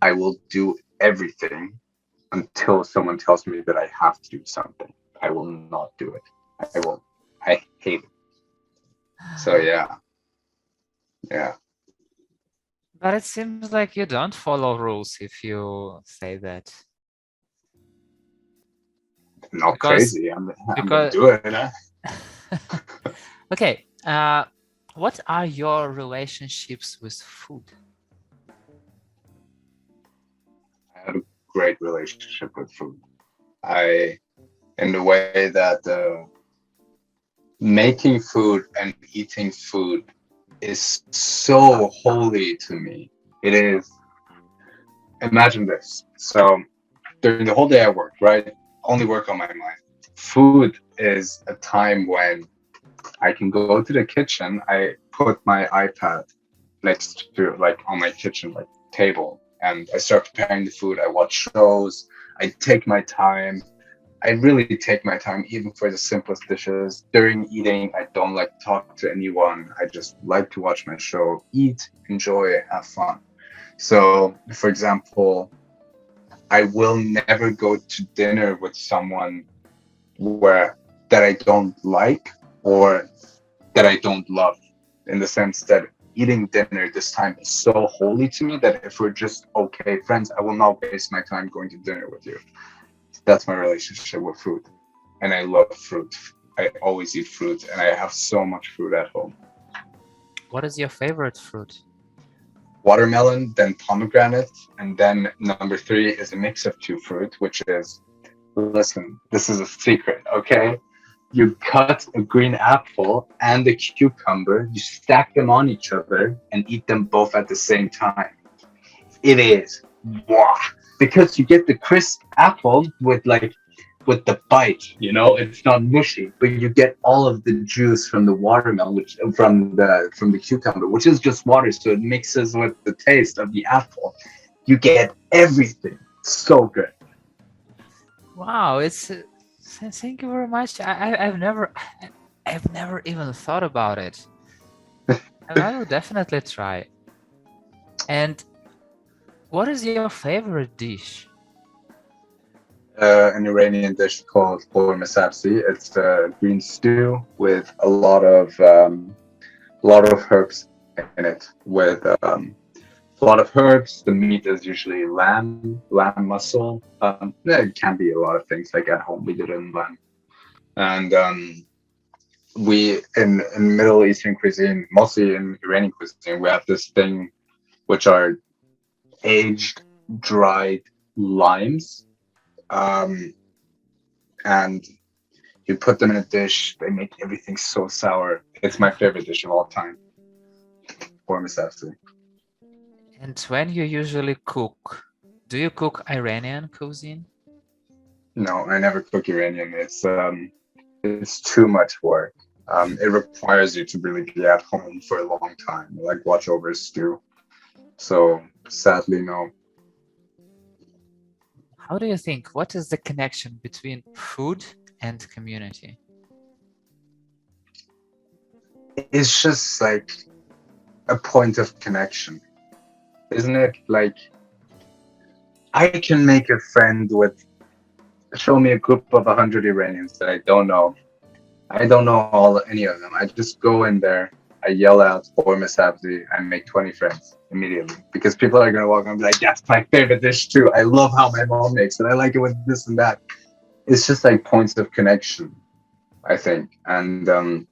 I will do everything until someone tells me that I have to do something. I will not do it. I will. I hate it. So yeah, yeah. But it seems like you don't follow rules if you say that. Not Because crazy. I'm gonna because do it. Huh? okay, what are your relationships with food? I have a great relationship with food. I, in the way that making food and eating food is so holy to me. It is. Imagine this. So during the whole day I work, right? Only work on my mind. Food is a time when I can go to the kitchen. I put my iPad next to like on my kitchen like table and I start preparing the food. I watch shows. I take my time. I really take my time, even for the simplest dishes. During eating, I don't like to talk to anyone. I just like to watch my show, eat, enjoy, have fun. So, for example, I will never go to dinner with someone where that I don't like or that I don't love, in the sense that eating dinner this time is so holy to me that if we're just okay friends, I will not waste my time going to dinner with you. That's my relationship with food. And I love fruit. I always eat fruit and I have so much fruit at home. What is your favorite fruit? Watermelon, then pomegranate, and then number three is a mix of two fruit, which is, listen, this is a secret, okay? You cut a green apple and a cucumber, you stack them on each other and eat them both at the same time. It is wow, because you get the crisp apple with the bite, you know, it's not mushy, but you get all of the juice from the watermelon, which from the cucumber, which is just water, so it mixes with the taste of the apple. You get everything. So good. Wow, it's thank you very much. I've never even thought about it. I will definitely try. And what is your favorite dish? An Iranian dish called korma sabzi. It's a green stew with a lot of herbs in it. With a lot of herbs. The meat is usually lamb muscle. Yeah, it can be a lot of things. Like at home, we did it in lamb. And we in Middle Eastern cuisine, mostly in Iranian cuisine, we have this thing which are aged, dried limes. Um, and you put them in a dish. They make everything so sour. It's my favorite dish of all time. Or misafsi. And when you usually cook, do you cook Iranian cuisine? No, I never cook Iranian. It's too much work. It requires you to really be at home for a long time, like watch over a stew. So sadly, no. How do you think? What is the connection between food and community? It's just like a point of connection, isn't it? Like I can make a friend with show me a group of 100 Iranians that I don't know. I don't know any of them. I just go in there, I yell out or misabzi, I make 20 friends immediately because people are gonna walk on and be like, "That's my favorite dish too. I love how my mom makes it. I like it with this and that." It's just like points of connection, I think, and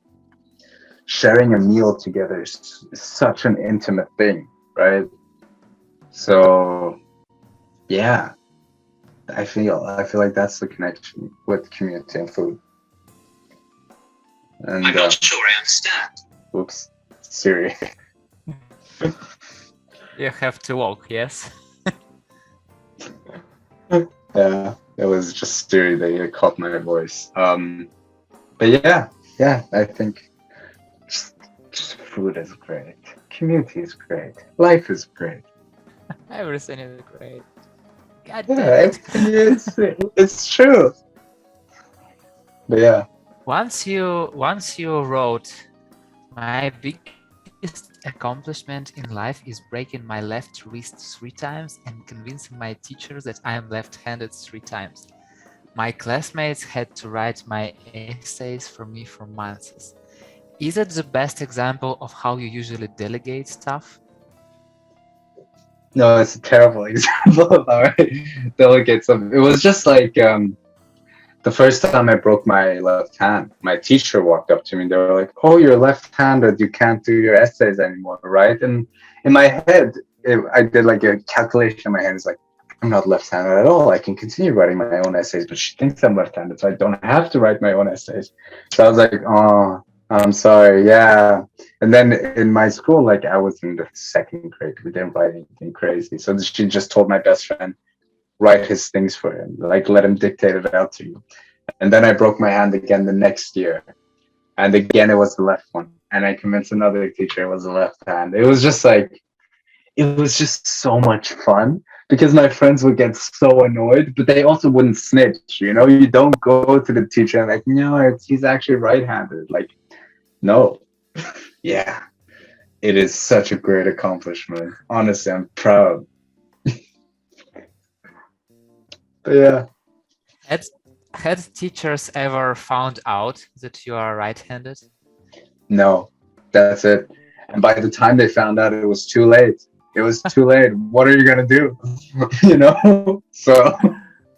sharing a meal together is such an intimate thing, right? So yeah, I feel like that's the connection with community and food. And I'm not sure I understand. oops, Siri. You have to walk, yes? Yeah, it was just Siri that caught my voice. But yeah, I think just food is great. Community is great. Life is great. Everything is great. God Yeah, damn it. everything is. It's true. But yeah. Once you wrote, my biggest accomplishment in life is breaking my left wrist 3 times and convincing my teachers that I am left-handed 3 times. My classmates had to write my essays for me for months. Is it the best example of how you usually delegate stuff? No, it's a terrible example of how I delegate something. It was just like the first time I broke my left hand, my teacher walked up to me. They were like, "Oh, you're left-handed. You can't do your essays anymore, right?" And in my head, I did like a calculation in my head. It's like, I'm not left-handed at all. I can continue writing my own essays, but she thinks I'm left-handed, so I don't have to write my own essays. So I was like, "Oh, I'm sorry, yeah." And then in my school, like I was in the second grade, we didn't write anything crazy. So she just told my best friend, write his things for him, like let him dictate it out to you. And then I broke my hand again the next year. And again, it was the left one. And I convinced another teacher it was the left hand. It was just like, it was just so much fun because my friends would get so annoyed, but they also wouldn't snitch. You know, you don't go to the teacher and like, no, he's actually right-handed. Like, no, yeah, it is such a great accomplishment. Honestly, I'm proud. But yeah, Had had teachers ever found out that you are right-handed? no, that's it. And by the time they found out, it was too late. It was too late. What are you gonna do? You know? So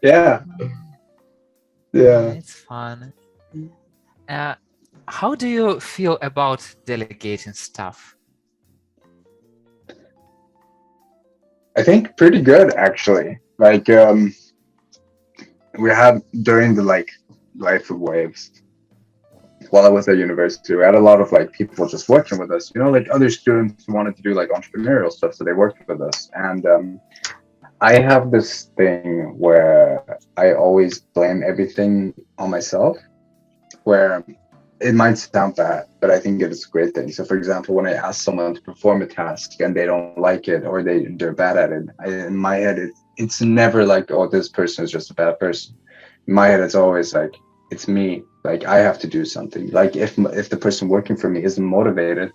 yeah, yeah. It's fun. Uh, how do you feel about delegating stuff? I think pretty good actually. Like we had during the like life of waves while I was at university, we had a lot of like people just working with us. You know, like other students who wanted to do like entrepreneurial stuff, so they worked with us. And I have this thing where I always blame everything on myself. Where it might sound bad, but I think it is a great thing. So, for example, when I ask someone to perform a task and they don't like it or they're bad at it, in my head it's never like, oh, this person is just a bad person. In my head, it's always like, it's me. Like I have to do something. Like if the person working for me isn't motivated,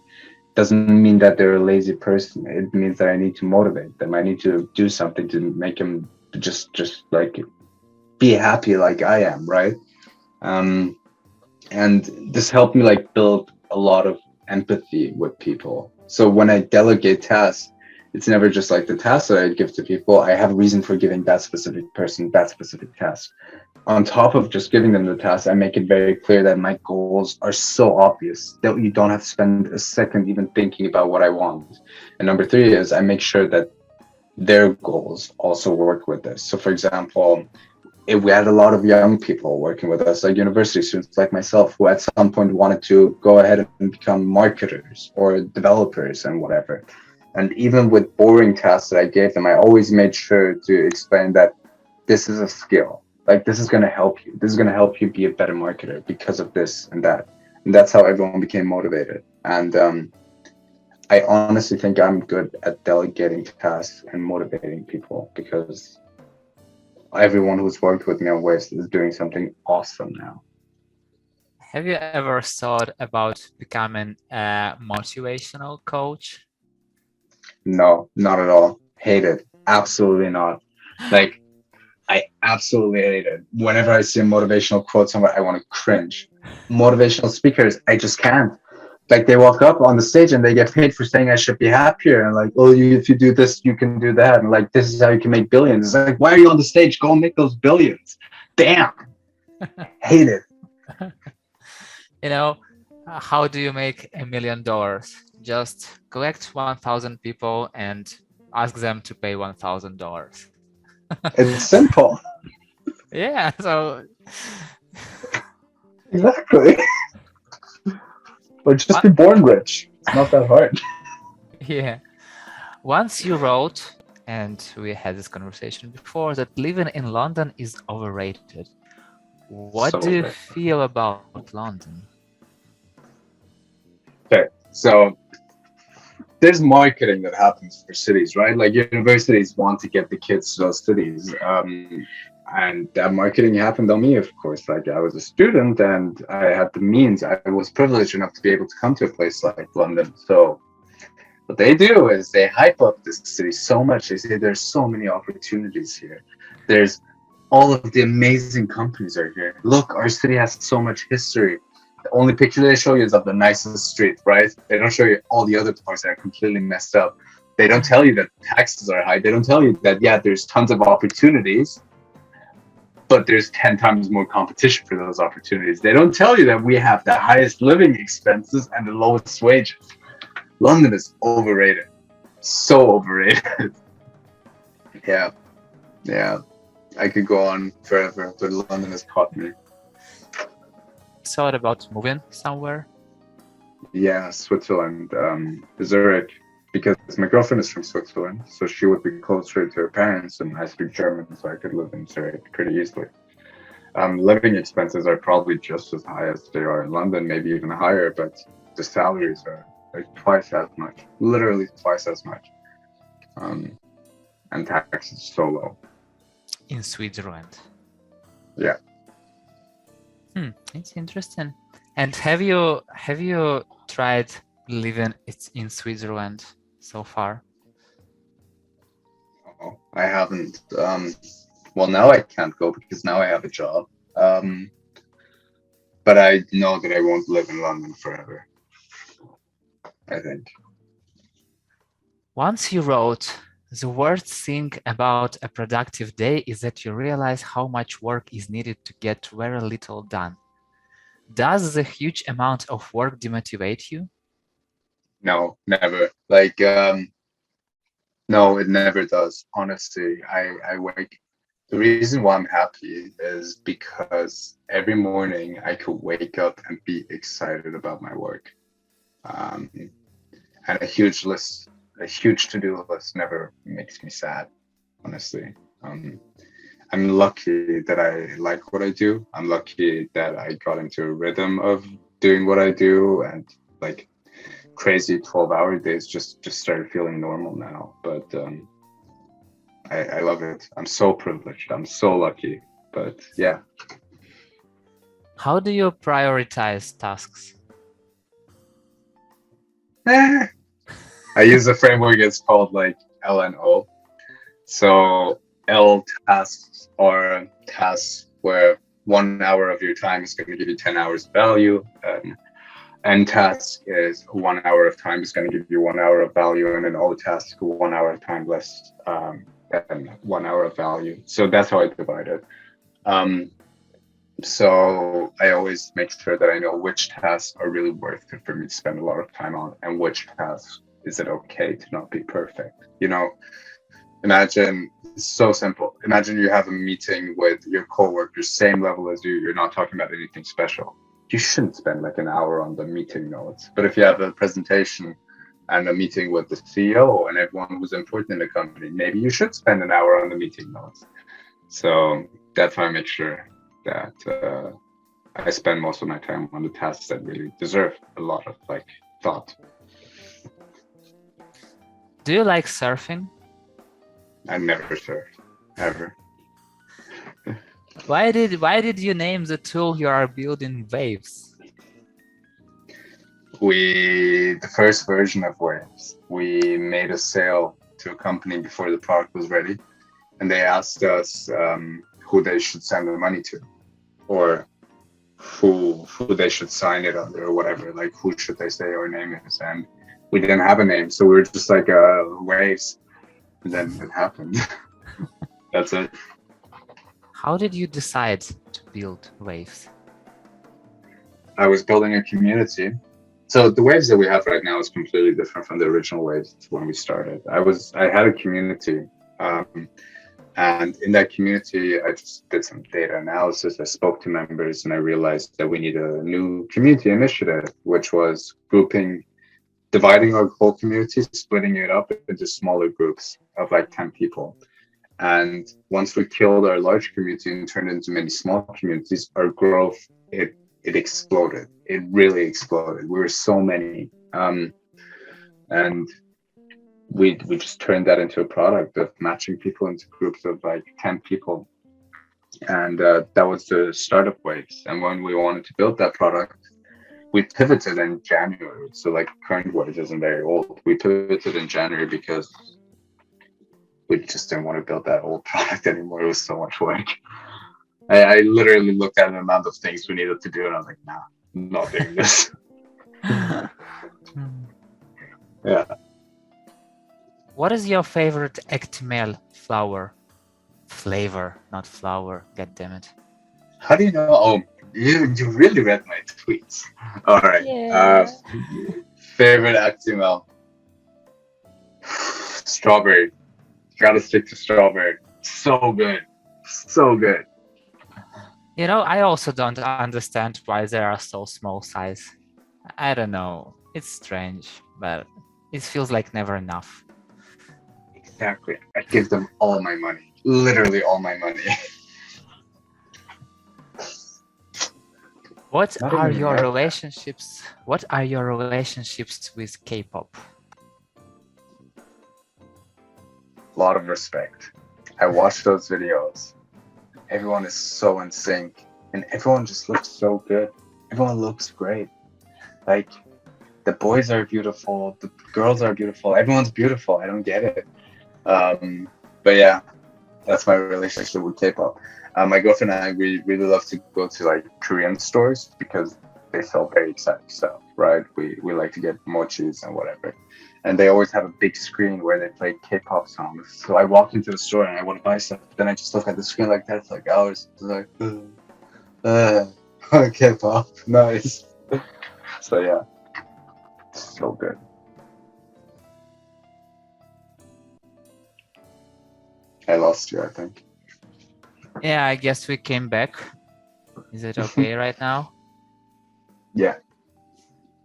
doesn't mean that they're a lazy person. It means that I need to motivate them. I need to do something to make them just like be happy like I am, right? Um, and this helped me like build a lot of empathy with people. So when I delegate tasks, it's never just like the task that I give to people. I have a reason for giving that specific person that specific task. On top of just giving them the task, I make it very clear that my goals are so obvious that you don't have to spend a second even thinking about what I want. And number three is I make sure that their goals also work with this. So for example, if we had a lot of young people working with us, like university students like myself, who at some point wanted to go ahead and become marketers or developers and whatever. And even with boring tasks that I gave them, I always made sure to explain that this is a skill. Like this is going to help you. This is going to help you be a better marketer because of this and that. And that's how everyone became motivated. And I honestly think I'm good at delegating tasks and motivating people because everyone who's worked with me on Waste is doing something awesome now. Have you ever thought about becoming a motivational coach? No, not at all. Hate it. Absolutely not. Like, I absolutely hate it. Whenever I see a motivational quote somewhere, I want to cringe. Motivational speakers, I just can't. Like, they walk up on the stage and they get paid for saying I should be happier. And like, oh, if you do this, you can do that. And like, this is how you can make billions. It's like, why are you on the stage? Go and make those billions. Damn. Hate it. You know, how do you make $1 million? Just collect 1,000 people and ask them to pay $1,000. It's simple. Yeah, so Exactly. Or just be born rich. It's not that hard. yeah. Once you wrote, and we had this conversation before, that living in London is overrated. What do So you good. feel about London? Okay, so there's marketing that happens for cities, right? Like universities want to get the kids to those cities. And that marketing happened on me, of course. Like I was a student and I had the means. I was privileged enough to be able to come to a place like London. So what they do is they hype up this city so much. They say there's so many opportunities here. There's all of the amazing companies are here. Look, our city has so much history. The only picture they show you is of the nicest street, right? They don't show you all the other parts that are completely messed up. They don't tell you that taxes are high. They don't tell you that, yeah, there's tons of opportunities, but there's 10 times more competition for those opportunities. They don't tell you that we have the highest living expenses and the lowest wages. London is overrated. So overrated. Yeah. Yeah. I could go on forever, but London has caught me. Thought about moving somewhere? Yeah, Switzerland, Zurich, because my girlfriend is from Switzerland, so she would be closer to her parents, and I speak German, so I could live in Zurich pretty easily. Living expenses are probably just as high as they are in London, maybe even higher, but the salaries are like twice as much, literally twice as much. And tax is so low. In Switzerland. Yeah. It's interesting. And have you tried living in Switzerland so far? Oh, I haven't. Well, now I can't go because now I have a job. But I know that I won't live in London forever, I think. Once you wrote, the worst thing about a productive day is that you realize how much work is needed to get very little done. Does the huge amount of work demotivate you? No, never. Like, no, it never does. Honestly, I wake. The reason why I'm happy is because every morning I could wake up and be excited about my work. And a huge list, a huge to-do list never makes me sad, honestly. I'm lucky that I like what I do. I'm lucky that I got into a rhythm of doing what I do, and like crazy 12-hour days just started feeling normal now. But I love it. I'm so privileged. I'm so lucky. But yeah. How do you prioritize tasks? I use a framework. It's called like LNO. So L tasks are tasks where 1 hour of your time is going to give you 10 hours value. N task is 1 hour of time is going to give you 1 hour of value, and an O task 1 hour of time less than 1 hour of value. So that's how I divide it. So I always make sure that I know which tasks are really worth it for me to spend a lot of time on, and which tasks is it okay to not be perfect. Imagine, it's so simple. Imagine you have a meeting with your coworkers, same level as you. You're not talking about anything special. You shouldn't spend like an hour on the meeting notes. But if you have a presentation and a meeting with the CEO and everyone who's important in the company, maybe you should spend an hour on the meeting notes. So that's how I make sure that I spend most of my time on the tasks that really deserve a lot of like thought. Do you like surfing? I never surfed, ever. Why did you name the tool you are building Waves? The first version of Waves, we made a sale to a company before the product was ready, and they asked us who they should send the money to, or who they should sign it under, or whatever. Like, who should they say our name is? And we didn't have a name, so we were just like Waves, and then it happened. That's it. How did you decide to build Waves? I was building a community. So the Waves that we have right now is completely different from the original Waves when we started. I had a community, and in that community, I just did some data analysis. I spoke to members, and I realized that we need a new community initiative, which was dividing our whole community, splitting it up into smaller groups of like 10 people. And once we killed our large community and turned into many small communities, our growth, it exploded. It really exploded. We were so many. And we just turned that into a product of matching people into groups of like 10 people. and that was the startup waves. And when we wanted to build that product, we pivoted in January. So like current waves isn't very old. We pivoted in January because we just didn't want to build that old product anymore. It was so much work. I literally looked at the amount of things we needed to do, and I was like, nah, I'm not doing this. Yeah. What is your favorite Actimel flower? Flavor, not flower. God damn it. How do you know? Oh, you really read my tweets. All right. Yeah. Favorite Actimel. Strawberry. Gotta stick to strawberry. So good. So good. You know, I also don't understand why they are so small size. I don't know. It's strange, but it feels like never enough. Exactly. I give them all my money. Literally all my money. What Not are even your like that. relationships? What are your relationships with K-pop? A lot of respect. I watch those videos. Everyone is so in sync, and everyone just looks so good. Everyone looks great. Like the boys are beautiful, the girls are beautiful. Everyone's beautiful. I don't get it. But yeah, that's my relationship with K-pop. My girlfriend and I, we really love to go to like Korean stores because they sell very exciting stuff, right? We like to get mochis and whatever, and they always have a big screen where they play K-pop songs. So I walk into the store and I want to buy stuff, then I just look at the screen like that for like hours, like uh, K-pop, nice. So yeah, so good. I lost you, I think. Yeah, I guess we came back. Is it okay right now? Yeah.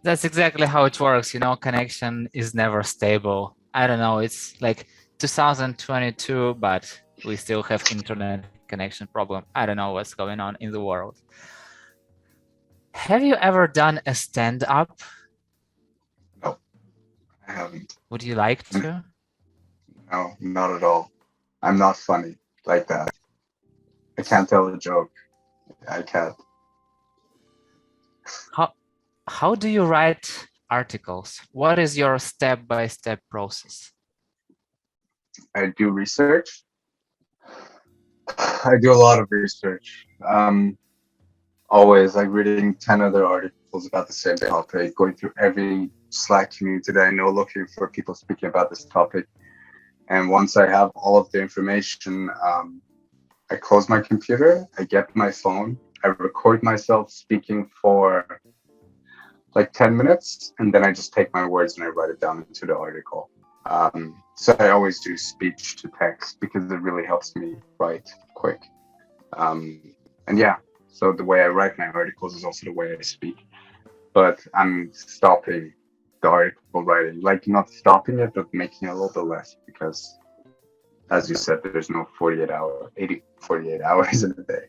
That's exactly how it works. You know, connection is never stable. I don't know. It's like 2022, but we still have internet connection problem. I don't know what's going on in the world. Have you ever done a stand-up? No, I haven't. Would you like to? No, not at all. I'm not funny like that. I can't tell a joke. I can't. How how do you write articles? What is your step-by-step process? I do research. I do a lot of research. Always like reading 10 other articles about the same topic, going through every Slack community that I know, looking for people speaking about this topic. And once I have all of the information, I close my computer, I get my phone, I record myself speaking for like 10 minutes, and then I just take my words and I write it down into the article. So I always do speech to text because it really helps me write quick. And yeah, so the way I write my articles is also the way I speak. But I'm stopping the article writing, like not stopping it, but making it a little bit less because, as you said, there's no 48 hours in a day.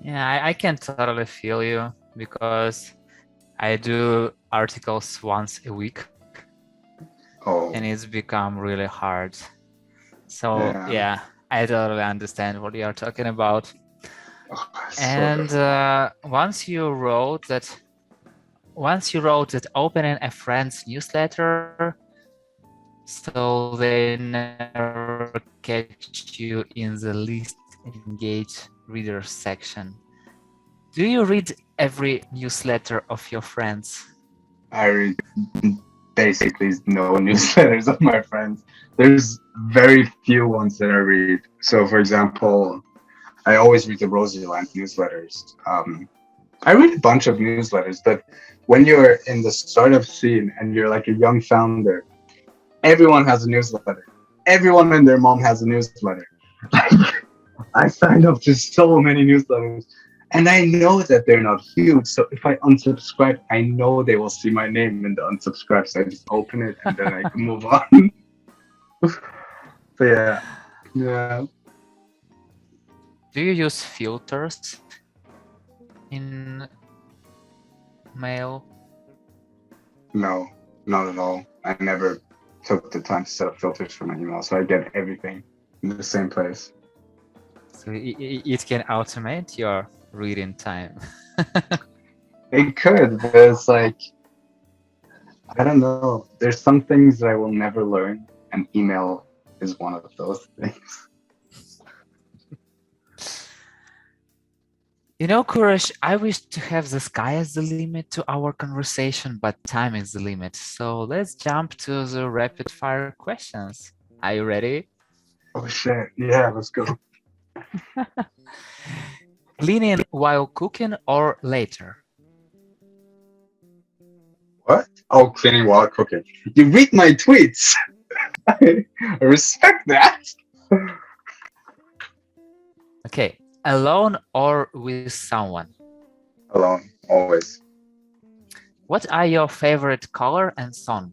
Yeah, I can totally feel you because I do articles once a week Oh, and it's become really hard. So yeah. yeah, I totally understand what you're talking about. Oh, so And difficult. once you wrote that opening a friend's newsletter, so they never catch you in the least engaged reader section. Do you read every newsletter of your friends? I read basically no newsletters of my friends. There's very few ones that I read. So, for example, I always read the Rosie newsletters. I read a bunch of newsletters, but when you're in the startup scene and you're like a young founder, everyone has a newsletter. Everyone and their mom has a newsletter. I signed up to so many newsletters, and I know that they're not huge. So if I unsubscribe, I know they will see my name in the unsubscribe. So I just open it and then I can move on. So yeah, yeah. Do you use filters in mail? No, not at all. I never took the time to set up filters for my email, so I get everything in the same place. So it can automate your reading time. It could, but it's like, I don't know. There's some things that I will never learn, and email is one of those things. You know, Kourosh, I wish to have the sky as the limit to our conversation, but time is the limit. So let's jump to the rapid fire questions. Are you ready? Oh shit. Yeah, let's go. Cleaning while cooking or later? What? Oh, cleaning while cooking. You read my tweets. I respect that. Okay, alone or with someone? Alone, always. What are your favorite color and song?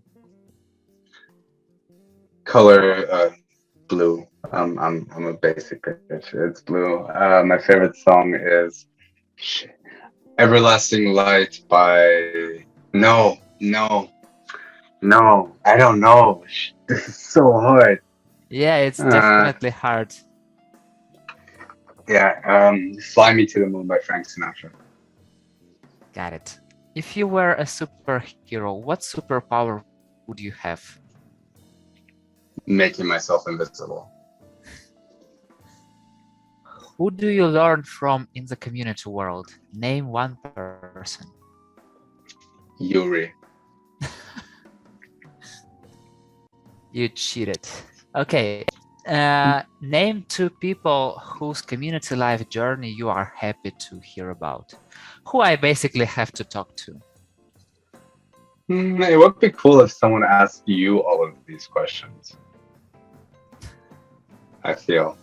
Color, blue. I'm a basic bitch. It's blue. My favorite song is shit, "Everlasting Light" by no, no. I don't know. This is so hard. Yeah, it's Uh, definitely hard. yeah. "Fly Me to the Moon" by Frank Sinatra. Got it. If you were a superhero, what superpower would you have? Making myself invisible. Who do you learn from in the community world? Name one person. Yuri. You cheated. Okay. Name two people whose community life journey you are happy to hear about. Who I basically have to talk to. It would be cool if someone asked you all of these questions. I feel.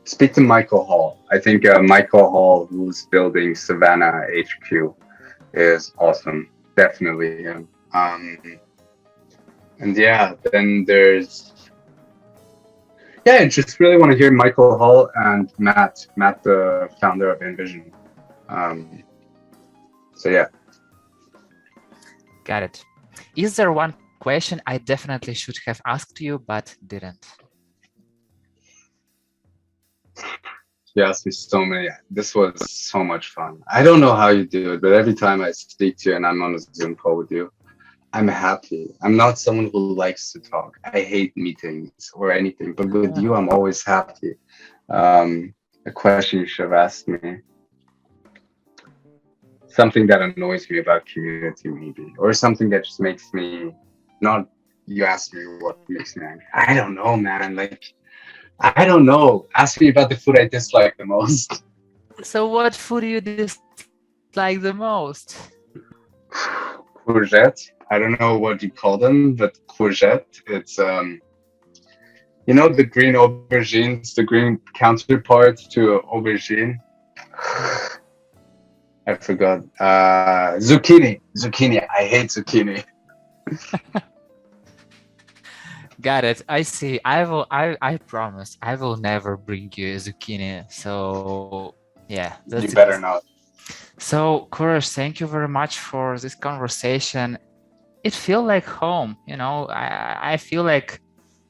Speak to Michael Hall. I think Michael Hall, who's building Savannah HQ, is awesome. Definitely him. And yeah, then I just really want to hear Michael Hall and Matt, the founder of Envision. So yeah. Got it. Is there one question I definitely should have asked you but didn't? You asked me so many. This was so much fun. I don't know how you do it, but every time I speak to you and I'm on a Zoom call with you, I'm happy. I'm not someone who likes to talk. I hate meetings or anything, but with you, I'm always happy. A question you should have asked me. Something that annoys me about community, maybe, or something that just makes me not. You asked me what makes me angry. I don't know, man. Like, I don't know. Ask me about the food I dislike the most. So what food do you dislike the most? Courgette. I don't know what you call them, but courgette. It's you know the green aubergines, the green counterpart to aubergine. I forgot. Zucchini. Zucchini. I hate zucchini. Got it. I see. I promise I will never bring you a zucchini. So yeah, that's You it. better not. So Kourosh, thank you very much for this conversation. It feels like home, you know. I feel like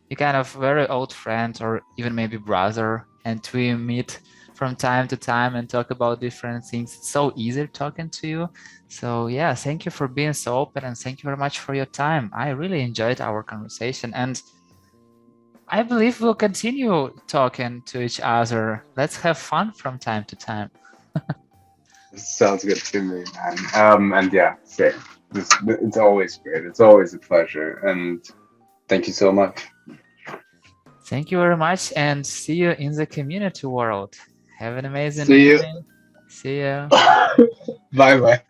you kind of very old friend or even maybe brother, and we meet from time to time and talk about different things. It's so easy talking to you. So yeah, thank you for being so open and thank you very much for your time. I really enjoyed our conversation and I believe we'll continue talking to each other. Let's have fun from time to time. Sounds good to me, man. And yeah, same. It's always great. It's always a pleasure, and thank you so much. Thank you very much and see you in the community world. Have an amazing See you. evening. See you. Bye bye.